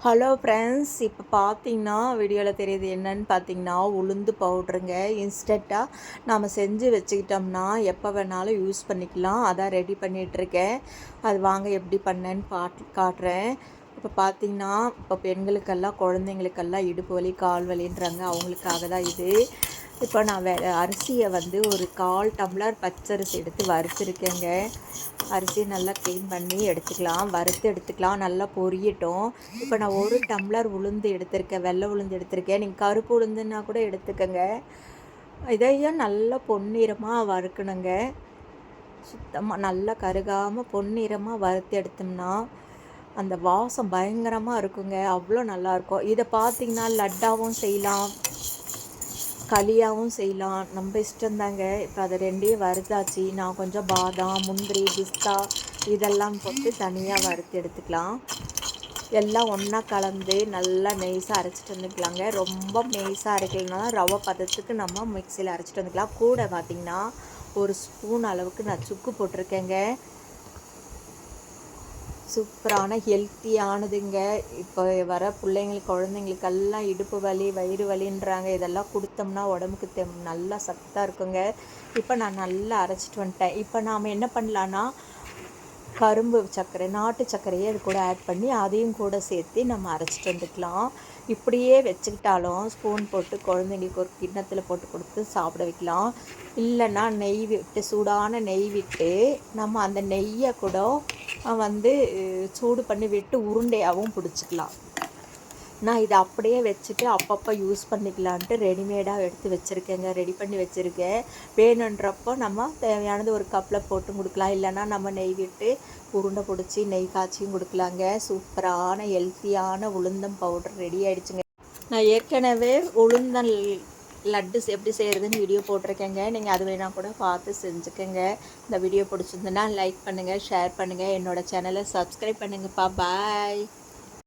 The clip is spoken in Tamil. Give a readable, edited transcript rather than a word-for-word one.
ஹலோ ஃப்ரெண்ட்ஸ், இப்போ பார்த்தீங்கன்னா வீடியோவில் தெரியுது என்னன்னு பார்த்தீங்கன்னா உளுந்து பவுட்ருங்க. இன்ஸ்டண்ட்டாக நாம் செஞ்சு வச்சுக்கிட்டோம்னா எப்போ வேணாலும் யூஸ் பண்ணிக்கலாம். அதான் ரெடி பண்ணிகிட்ருக்கேன். அது வாங்க எப்படி பண்ணேன்னு காட்டுறேன். இப்போ பார்த்தீங்கன்னா இப்போ பெண்களுக்கெல்லாம் குழந்தைங்களுக்கெல்லாம் இடுப்பு வலி கால் வலின்றாங்க, அவங்களுக்காக தான் இது. இப்போ நான் அரிசியை வந்து ஒரு 1/4 டம்ளர் பச்சரிசி எடுத்து வறுத்துருக்கேங்க. அரிசியை நல்லா க்ளீன் பண்ணி வறுத்து எடுத்துக்கலாம், நல்லா பொரியட்டும். இப்போ நான் 1 டம்ளர் உளுந்து எடுத்திருக்கேன், வெள்ளை உளுந்து எடுத்திருக்கேன். நீங்கள் கருப்பு உளுந்துன்னா கூட எடுத்துக்கோங்க. இதையும் நல்லா பொன்னிறமாக வறுக்கணுங்க. சுத்தமாக நல்லா கருகாமல் பொன்னிறமாக வறுத்து எடுத்தோம்னா அந்த வாசம் பயங்கரமாக இருக்குங்க, அவ்வளோ நல்லாயிருக்கும். இதை பார்த்திங்கன்னா லட்டாவும் செய்யலாம், களியாகவும் செய்யலாம், நம்ம இஷ்டந்தாங்க. இப்போ அதை ரெண்டையும் வறுத்தாச்சு. நான் கொஞ்சம் பாதாம், முந்திரி, பிஸ்தா இதெல்லாம் போட்டு தனியாக வறுத்து எடுத்துக்கலாம். எல்லாம் ஒன்றா கலந்து நல்லா நெய்ஸாக அரைச்சிட்டு வந்துக்கலாங்க. ரொம்ப நெய்ஸாக அரைக்கலனா ரவை பதத்துக்கு நம்ம மிக்சியில் அரைச்சிட்டு வந்துக்கலாம். கூட பார்த்திங்கன்னா 1 ஸ்பூன் அளவுக்கு நான் சுக்கு போட்டிருக்கேங்க. சூப்பரான ஹெல்த்தியானதுங்க. இப்போ வர பிள்ளைங்களுக்கு குழந்தைங்களுக்கெல்லாம் இடுப்பு வலி வயிறு வலின்றாங்க. இதெல்லாம் கொடுத்தோம்னா உடம்புக்கு நல்லா சத்தாக இருக்குங்க. இப்போ நான் நல்லா அரைச்சிட்டு வந்துட்டேன். இப்போ நாம் என்ன பண்ணலான்னா கரும்பு சர்க்கரை, நாட்டு சர்க்கரையை அது கூட ஆட் பண்ணி அதையும் கூட சேர்த்து நம்ம அரைச்சிட்டு வந்துக்கலாம். இப்படியே வச்சுக்கிட்டாலும் ஸ்பூன் போட்டு குழந்தைங்களுக்கு ஒரு கிண்ணத்தில் போட்டு கொடுத்து சாப்பிட வைக்கலாம். இல்லைன்னா நெய் விட்டு, சூடான நெய் விட்டு நம்ம அந்த நெய்யை கூட வந்து சூடு பண்ணி விட்டு உருண்டையாகவும் பிடிச்சிக்கலாம். நான் இதை அப்படியே வச்சுட்டு அப்பப்போ யூஸ் பண்ணிக்கலான்ட்டு ரெடிமேடாக எடுத்து வச்சுருக்கேங்க, ரெடி பண்ணி வச்சுருக்கேன். வேணுன்றப்போ நம்ம தேவையானது ஒரு கப்பில் போட்டு கொடுக்கலாம். இல்லைன்னா நம்ம நெய் விட்டு உருண்டை பிடிச்சி நெய் காய்ச்சியும் கொடுக்கலாங்க. சூப்பரான ஹெல்த்தியான உளுந்தம் பவுடர் ரெடி ஆகிடுச்சுங்க. நான் ஏற்கனவே உளுந்தல் லட்டு எப்படி செய்கிறதுன்னு வீடியோ போட்டிருக்கேங்க. நீங்கள் அது வேணால் கூட பார்த்து செஞ்சுக்கோங்க. இந்த வீடியோ பிடிச்சிருந்துன்னா லைக் பண்ணுங்கள், ஷேர் பண்ணுங்கள், என்னோடய சேனலை சப்ஸ்கிரைப் பண்ணுங்கப்பா. பாய்.